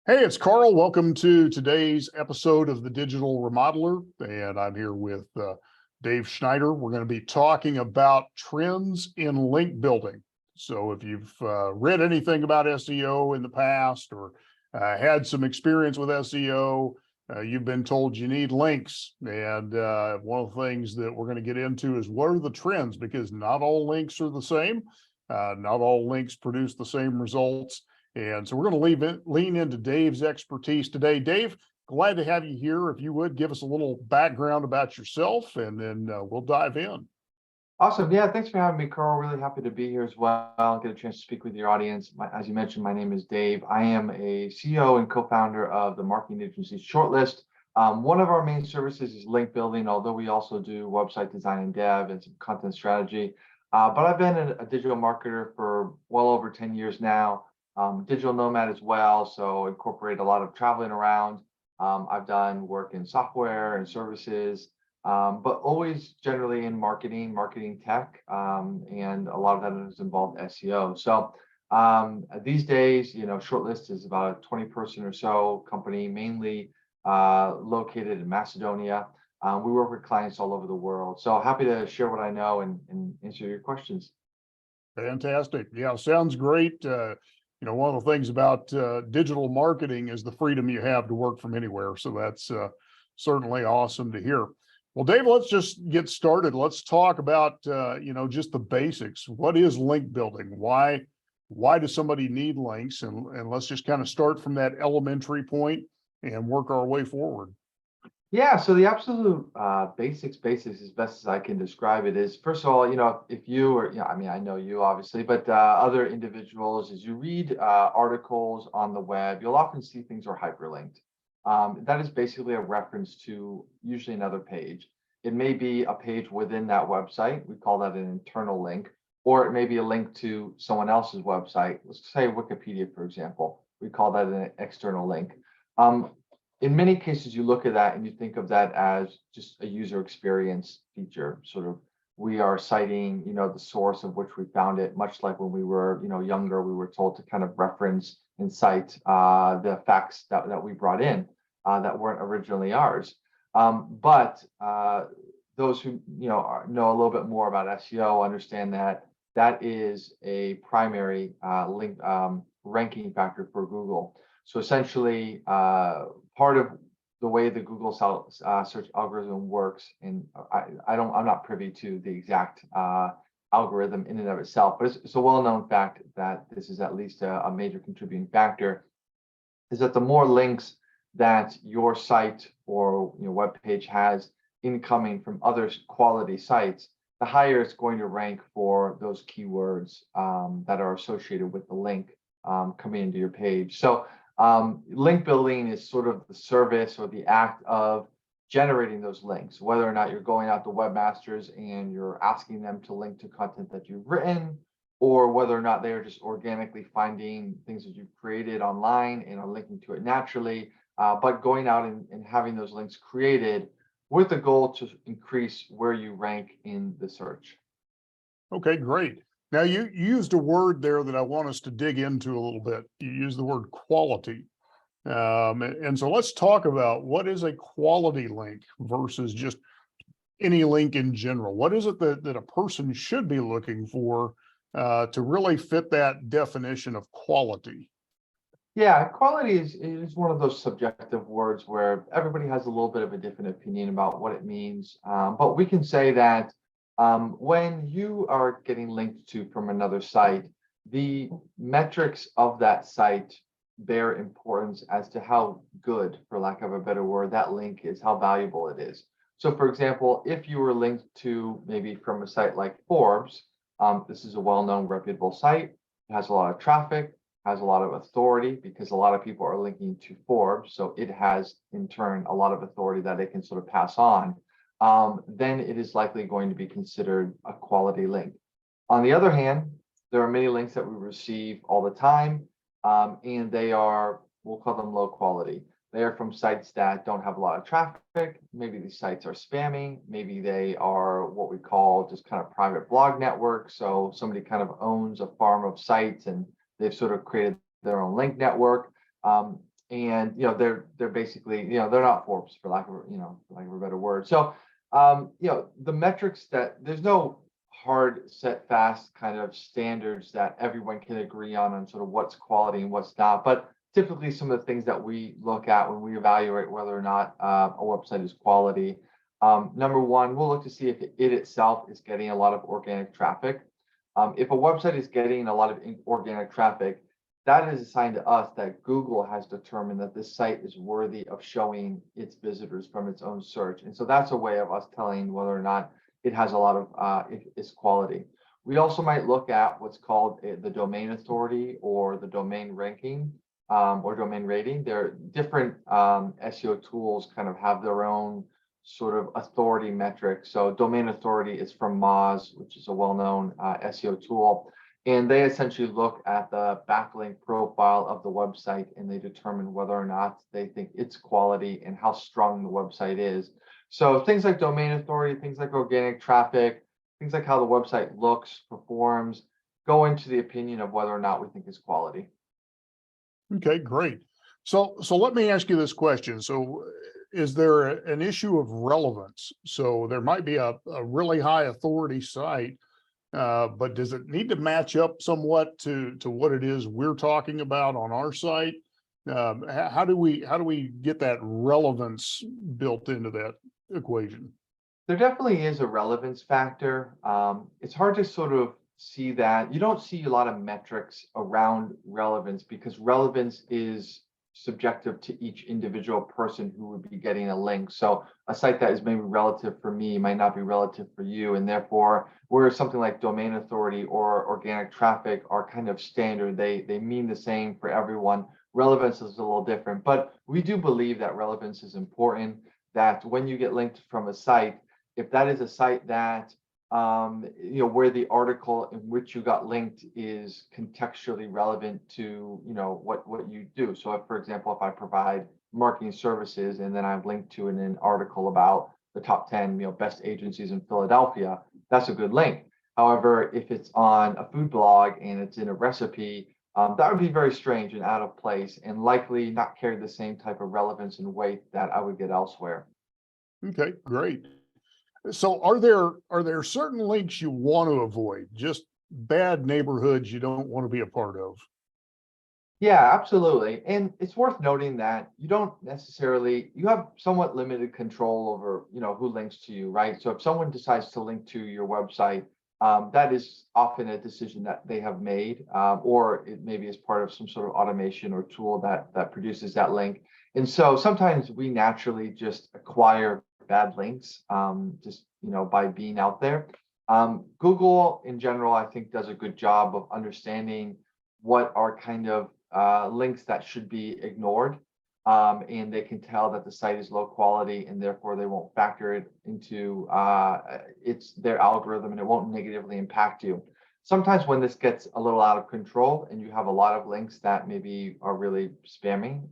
Hey, it's Carl. Welcome to today's episode of the Digital Remodeler, and I'm here with Dave Schneider. We're going to be talking about trends in link building. So if you've read anything about SEO in the past or had some experience with SEO, you've been told you need links. And one of the things that we're going to get into is what are the trends, because not all links are the same. Not all links produce the same results. And so we're going to lean into Dave's expertise today. Dave, glad to have you here. If you would give us a little background about yourself, and then we'll dive in. Awesome. Yeah, thanks for having me, Carl. Really happy to be here as well. Get a chance to speak with your audience. As you mentioned, my name is Dave. I am a CEO and co-founder of the marketing agency Shortlist. One of our main services is link building, although we also do website design and dev and some content strategy. But I've been a digital marketer for well over 10 years now. Digital nomad as well, so incorporate a lot of traveling around. I've done work in software and services, but always generally in marketing tech, and a lot of that has involved SEO. So these days, Shortlist is about a 20-person or so company, mainly located in Macedonia. We work with clients all over the world. So happy to share what I know and answer your questions. Fantastic. Yeah, sounds great. One of the things about digital marketing is the freedom you have to work from anywhere. So that's certainly awesome to hear. Well, Dave, let's just get started. Let's talk about, just the basics. What is link building? Why does somebody need links? And let's just kind of start from that elementary point and work our way forward. Yeah, so the absolute basics, as best as I can describe it, is first of all, if you or, I know you obviously, but other individuals, as you read articles on the web, you'll often see things are hyperlinked. That is basically a reference to usually another page. It may be a page within that website. We call that an internal link, or it may be a link to someone else's website. Let's say Wikipedia, for example. We call that an external link. In many cases, you look at that and you think of that as just a user experience feature. Sort of, we are citing, the source of which we found it, much like when we were, younger, we were told to kind of reference and cite the facts that we brought in that weren't originally ours. But those who, know a little bit more about SEO understand that that is a primary link ranking factor for Google. So essentially, part of the way the Google search algorithm works, and I'm not privy to the exact algorithm in and of itself, but it's a well-known fact that this is at least a major contributing factor, is that the more links that your site or web page has incoming from other quality sites, the higher it's going to rank for those keywords that are associated with the link coming into your page. So link building is sort of the service or the act of generating those links, whether or not you're going out to webmasters and you're asking them to link to content that you've written, or whether or not they are just organically finding things that you've created online and are linking to it naturally, but going out and having those links created with the goal to increase where you rank in the search. Okay, great. Now, you used a word there that I want us to dig into a little bit. You used the word quality. And so let's talk about what is a quality link versus just any link in general. What is it that a person should be looking for to really fit that definition of quality? Yeah, quality is one of those subjective words where everybody has a little bit of a different opinion about what it means. But we can say that when you are getting linked to from another site, the metrics of that site bear importance as to how good, for lack of a better word, that link is, how valuable it is. So for example, if you were linked to maybe from a site like Forbes, this is a well-known reputable site, it has a lot of traffic, has a lot of authority because a lot of people are linking to Forbes. So it has in turn a lot of authority that it can sort of pass on. Then it is likely going to be considered a quality link. On the other hand, there are many links that we receive all the time, and they are, we'll call them low quality. They are from sites that don't have a lot of traffic. Maybe these sites are spamming. Maybe they are what we call just kind of private blog networks. So somebody kind of owns a farm of sites and they've sort of created their own link network. and they're basically, they're not Forbes, for lack of a better word. So the metrics, that there's no hard set fast kind of standards that everyone can agree on sort of what's quality and what's not. But typically some of the things that we look at when we evaluate whether or not a website is quality. Number one, we'll look to see if it itself is getting a lot of organic traffic. If a website is getting a lot of organic traffic, that is a sign to us that Google has determined that this site is worthy of showing its visitors from its own search. And so that's a way of us telling whether or not it has a lot of its quality. We also might look at what's called the domain authority or the domain ranking or domain rating. There are different SEO tools kind of have their own sort of authority metrics. So domain authority is from Moz, which is a well-known SEO tool. And they essentially look at the backlink profile of the website and they determine whether or not they think it's quality and how strong the website is. So things like domain authority, things like organic traffic, things like how the website looks, performs, go into the opinion of whether or not we think it's quality. Okay, great. So let me ask you this question. So is there an issue of relevance? So there might be a really high authority site, but does it need to match up somewhat to what it is we're talking about on our site? How do we get that relevance built into that equation? There definitely is a relevance factor. It's hard to sort of see that. You don't see a lot of metrics around relevance because relevance is subjective to each individual person who would be getting a link. So a site that is maybe relative for me might not be relative for you. And therefore, where something like domain authority or organic traffic are kind of standard, they mean the same for everyone. Relevance is a little different, but we do believe that relevance is important, that when you get linked from a site, if that is a site that where the article in which you got linked is contextually relevant to what you do. So if, for example, if I provide marketing services and then I've linked to an article about the top 10 best agencies in Philadelphia, that's a good link. However, if it's on a food blog and it's in a recipe, that would be very strange and out of place and likely not carry the same type of relevance and weight that I would get elsewhere. Okay, great. So are there certain links you want to avoid, just bad neighborhoods you don't want to be a part of? Yeah, absolutely. And it's worth noting that you have somewhat limited control over, who links to you, right? So if someone decides to link to your website, that is often a decision that they have made, or it maybe is part of some sort of automation or tool that produces that link. And so sometimes we naturally just acquire bad links, just by being out there. Google in general, I think, does a good job of understanding what are kind of links that should be ignored, and they can tell that the site is low quality, and therefore they won't factor it into their algorithm, and it won't negatively impact you. Sometimes when this gets a little out of control and you have a lot of links that maybe are really spamming,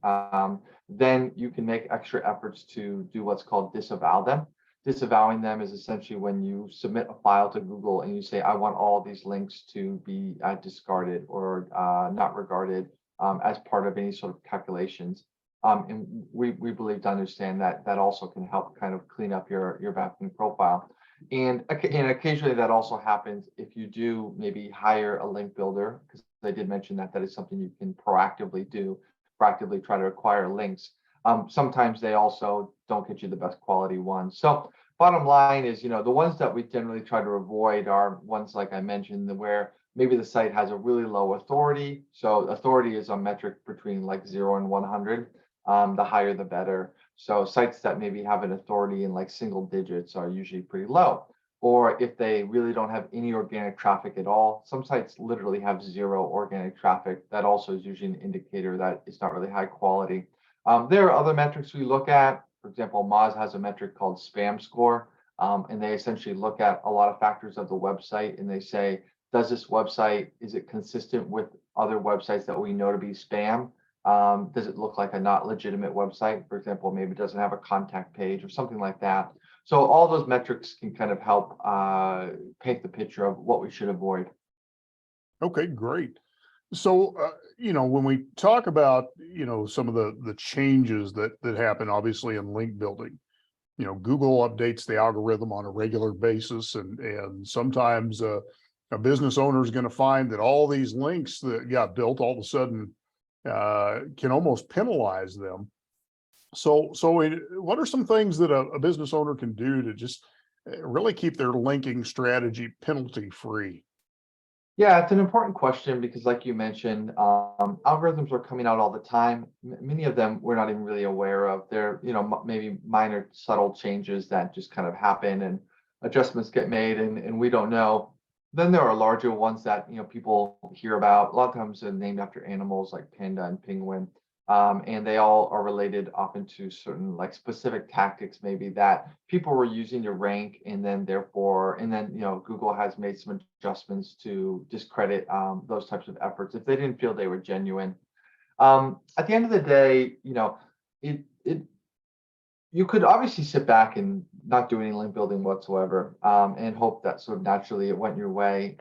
then you can make extra efforts to do what's called disavow them. Disavowing them is essentially when you submit a file to Google and you say, I want all these links to be discarded or not regarded as part of any sort of calculations. And we believe to understand that also can help kind of clean up your backlink profile. And occasionally that also happens if you do maybe hire a link builder, because I did mention that is something you can proactively do, proactively try to acquire links. Sometimes they also don't get you the best quality ones. So bottom line is, the ones that we generally try to avoid are ones like I mentioned, where maybe the site has a really low authority. So authority is a metric between like 0 and 100. The higher, the better. So sites that maybe have an authority in like single digits are usually pretty low. Or if they really don't have any organic traffic at all, some sites literally have 0 organic traffic. That also is usually an indicator that it's not really high quality. There are other metrics we look at. For example, Moz has a metric called spam score, and they essentially look at a lot of factors of the website, and they say, does this website, is it consistent with other websites that we know to be spam? Does it look like a not legitimate website? For example, maybe it doesn't have a contact page or something like that. So all those metrics can kind of help paint the picture of what we should avoid. Okay, great. So, when we talk about, some of the changes that happen obviously in link building, Google updates the algorithm on a regular basis, and sometimes a business owner is going to find that all these links that got built all of a sudden can almost penalize them. What are some things that a business owner can do to just really keep their linking strategy penalty free? Yeah, it's an important question because, like you mentioned, algorithms are coming out all the time. Many of them we're not even really aware of. They're, maybe minor subtle changes that just kind of happen and adjustments get made, and we don't know. Then there are larger ones that, people hear about. A lot of times they're named after animals like panda and penguin. And they all are related often to certain like specific tactics maybe that people were using to rank, and then Google has made some adjustments to discredit those types of efforts if they didn't feel they were genuine. At the end of the day, it you could obviously sit back and not do any link building whatsoever, and hope that sort of naturally it went your way.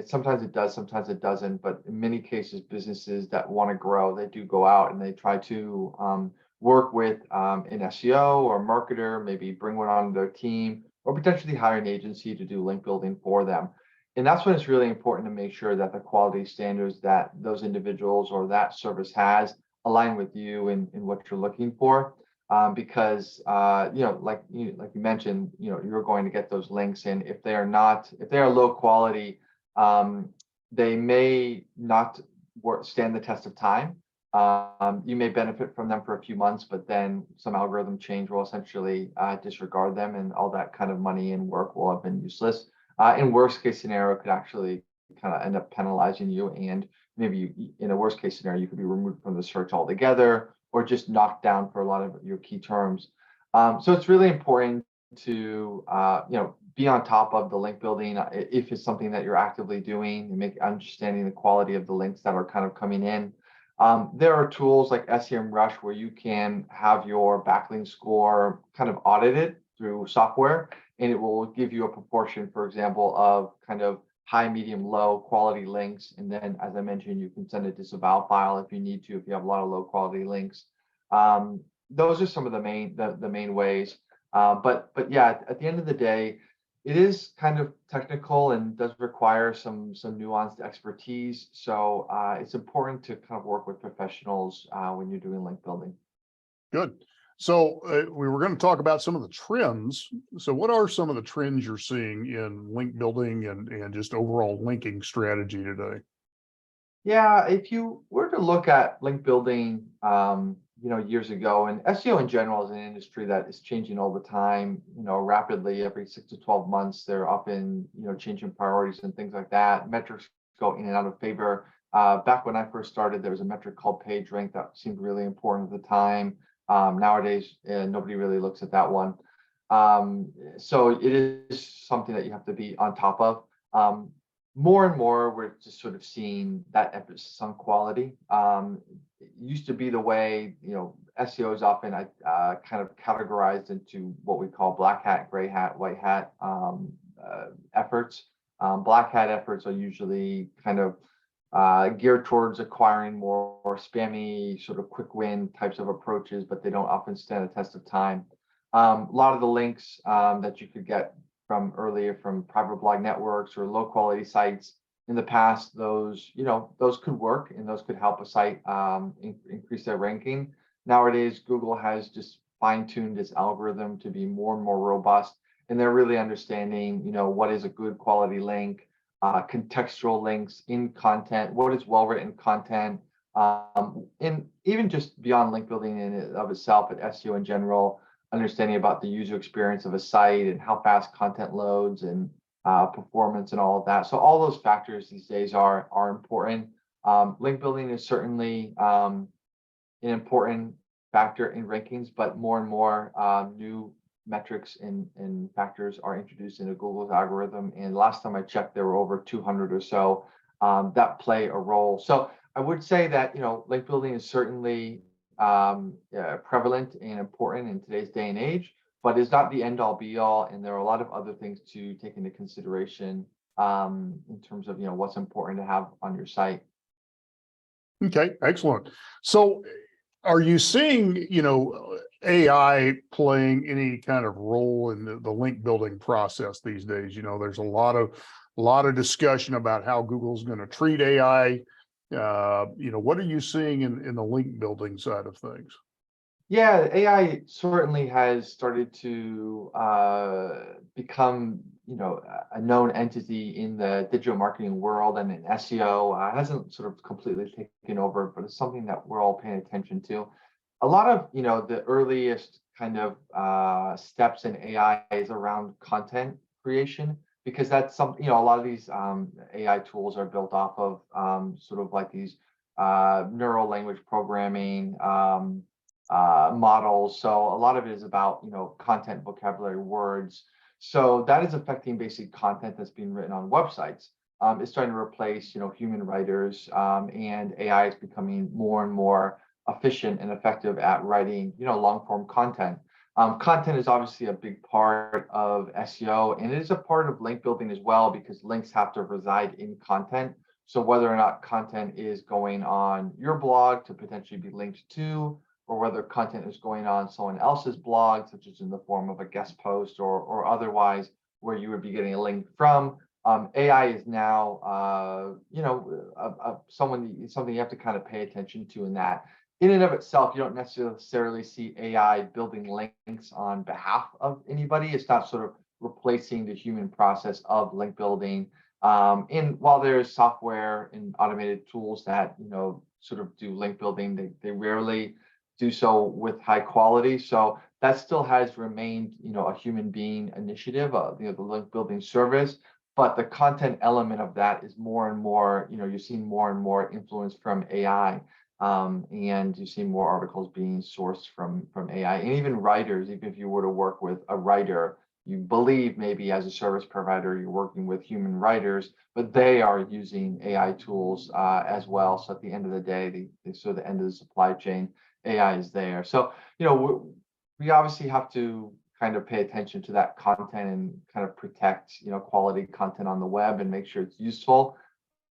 Sometimes it does, sometimes it doesn't. But in many cases, businesses that want to grow, they do go out and they try to work with an SEO or a marketer, maybe bring one on their team, or potentially hire an agency to do link building for them. And that's when it's really important to make sure that the quality standards that those individuals or that service has align with you and what you're looking for, because like you mentioned, you're going to get those links, and if they are low quality, they may not stand the test of time. You may benefit from them for a few months, but then some algorithm change will essentially disregard them, and all that kind of money and work will have been useless. In worst case scenario, it could actually kind of end up penalizing you, and maybe in a worst case scenario, you could be removed from the search altogether, or just knocked down for a lot of your key terms. So it's really important to be on top of the link building if it's something that you're actively doing, and make understanding the quality of the links that are kind of coming in. There are tools like SEMrush where you can have your backlink score kind of audited through software, and it will give you a proportion, for example, of kind of high, medium, low quality links. And then, as I mentioned, you can send a disavow file if you need to, if you have a lot of low quality links. Those are some of the main ways. But yeah, at the end of the day, it is kind of technical and does require some nuanced expertise. So it's important to kind of work with professionals when you're doing link building. Good. So we were going to talk about some of the trends. So what are some of the trends you're seeing in link building and just overall linking strategy today? Yeah, if you were to look at link building, years ago, and SEO in general is an industry that is changing all the time, rapidly. Every 6 to 12 months, they're often, changing priorities and things like that. Metrics go in and out of favor. Back when I first started, there was a metric called page rank that seemed really important at the time. Nowadays, nobody really looks at that one. So it is something that you have to be on top of. More and more, we're just sort of seeing that emphasis on quality. It used to be the way, SEO is often kind of categorized into what we call black hat, gray hat, white hat efforts. Black hat efforts are usually kind of geared towards acquiring more spammy, sort of quick win types of approaches, but they don't often stand the test of time. A lot of the links that you could get from private blog networks or low quality sites in the past, those could work, and those could help a site increase their ranking. Nowadays, Google has just fine-tuned its algorithm to be more and more robust, and they're really understanding, what is a good quality link, contextual links in content, what is well-written content, and even just beyond link building in and of itself, at SEO in general, understanding about the user experience of a site and how fast content loads and performance and all of that. So all those factors these days are important. Link building is certainly an important factor in rankings, but more and more new metrics and factors are introduced into Google's algorithm. And last time I checked, there were over 200 or so that play a role. So I would say that, link building is certainly prevalent and important in today's day and age, but is not the end all be all. And there are a lot of other things to take into consideration in terms of, what's important to have on your site. Okay, excellent. So are you seeing, AI playing any kind of role in the link building process these days? There's a lot of discussion about how Google's going to treat AI. What are you seeing in the link building side of things? Yeah, AI certainly has started to become, a known entity in the digital marketing world and in SEO. Hasn't sort of completely taken over, but it's something that we're all paying attention to. A lot of, the earliest kind of steps in AI is around content creation, because that's something, a lot of these AI tools are built off of sort of like these neural language programming. Models. So a lot of it is about, content, vocabulary, words. So that is affecting basic content that's being written on websites. It's starting to replace, human writers, and AI is becoming more and more efficient and effective at writing, long form content. Content is obviously a big part of SEO, and it is a part of link building as well, because links have to reside in content. So whether or not content is going on your blog to potentially be linked to, or whether content is going on someone else's blog, such as in the form of a guest post or otherwise, where you would be getting a link from. AI is now, something you have to kind of pay attention to in that. In and of itself, you don't necessarily see AI building links on behalf of anybody. It's not sort of replacing the human process of link building. And while there's software and automated tools that, sort of do link building, they rarely do so with high quality. So that still has remained, a human being initiative, the link building service. But the content element of that is more and more, you're seeing more and more influence from AI. And you see more articles being sourced from AI. And even writers, even if you were to work with a writer, you believe maybe as a service provider, you're working with human writers, but they are using AI tools as well. So at the end of the day, they sort of the end of the supply chain, AI is there. So, we obviously have to kind of pay attention to that content and kind of protect, quality content on the web and make sure it's useful.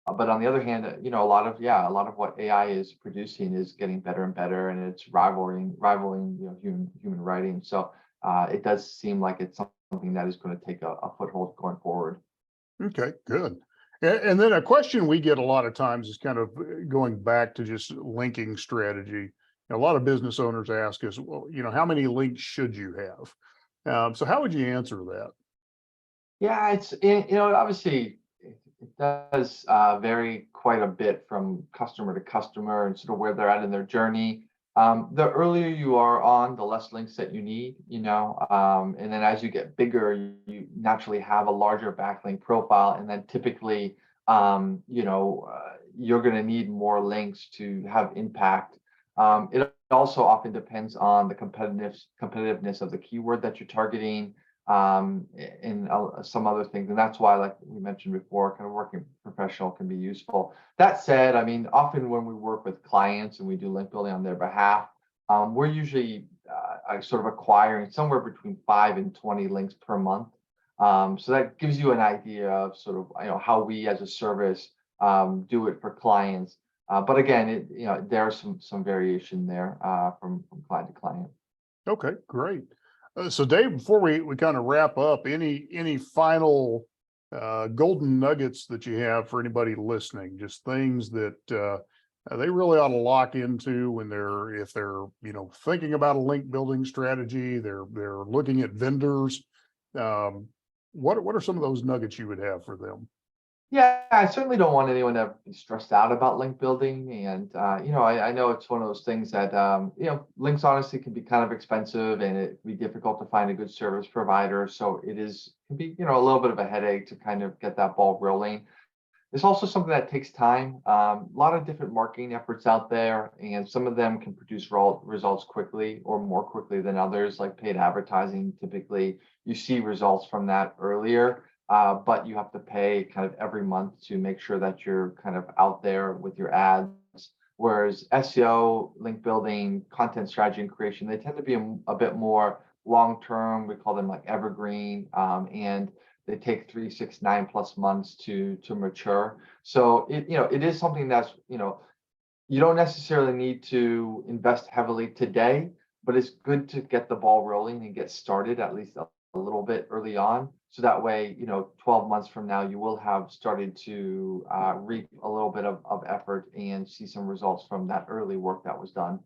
But on the other hand, a lot of what AI is producing is getting better and better, and it's rivaling, human writing. So it does seem like it's something that is going to take a foothold going forward. Okay, good. And then a question we get a lot of times is kind of going back to just linking strategy. A lot of business owners ask us, well, how many links should you have? So how would you answer that? Yeah, obviously it does vary quite a bit from customer to customer and sort of where they're at in their journey. The earlier you are on, the less links that you need, and then as you get bigger, you naturally have a larger backlink profile, and then typically, you're going to need more links to have impact. It also often depends on the competitiveness of the keyword that you're targeting, and some other things. And that's why, like we mentioned before, kind of working professional can be useful. That said, I mean, often when we work with clients and we do link building on their behalf, we're usually sort of acquiring somewhere between 5 and 20 links per month. So that gives you an idea of sort of, how we as a service do it for clients. But again, there's some variation there from client to client. Okay, great. So Dave, before we kind of wrap up, any final golden nuggets that you have for anybody listening? Just things that they really ought to lock into when if they're thinking about a link building strategy, they're looking at vendors. What are some of those nuggets you would have for them? Yeah, I certainly don't want anyone to be stressed out about link building. And, I know it's one of those things that, links honestly can be kind of expensive, and it can be difficult to find a good service provider. So can be, a little bit of a headache to kind of get that ball rolling. It's also something that takes time. A lot of different marketing efforts out there, and some of them can produce results quickly or more quickly than others, like paid advertising. Typically, you see results from that earlier, but you have to pay kind of every month to make sure that you're kind of out there with your ads. Whereas SEO, link building, content strategy and creation, they tend to be a bit more long term. We call them like evergreen, and they take 3, 6, 9+ months to mature. So it is something that's you don't necessarily need to invest heavily today, but it's good to get the ball rolling and get started at least a little bit early on. So that way, 12 months from now, you will have started to reap a little bit of effort and see some results from that early work that was done.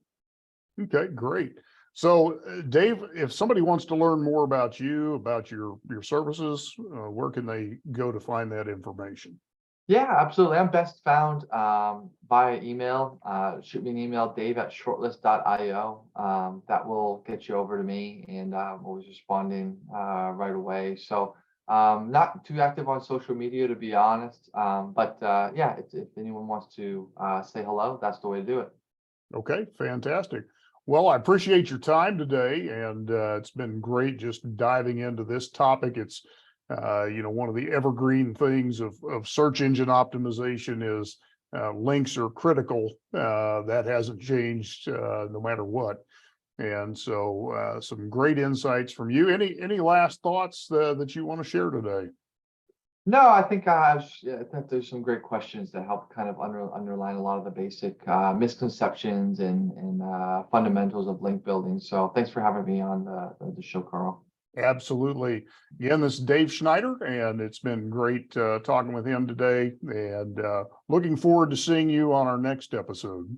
Okay, great. So, Dave, if somebody wants to learn more about you, about your services, where can they go to find that information? Yeah, absolutely. I'm best found via email. Shoot me an email, dave@shortlist.io. That will get you over to me, and I'm always responding right away. So, not too active on social media, to be honest. But yeah, if anyone wants to say hello, that's the way to do it. Okay, fantastic. Well, I appreciate your time today, and it's been great just diving into this topic. It's one of the evergreen things of search engine optimization is links are critical. That hasn't changed no matter what. And so, some great insights from you. Any last thoughts that you want to share today? No, I think yeah, I think there's some great questions that help kind of underline a lot of the basic misconceptions and fundamentals of link building. So thanks for having me on the show, Carl. Absolutely. Again, this is Dave Schneider, and it's been great talking with him today, and looking forward to seeing you on our next episode.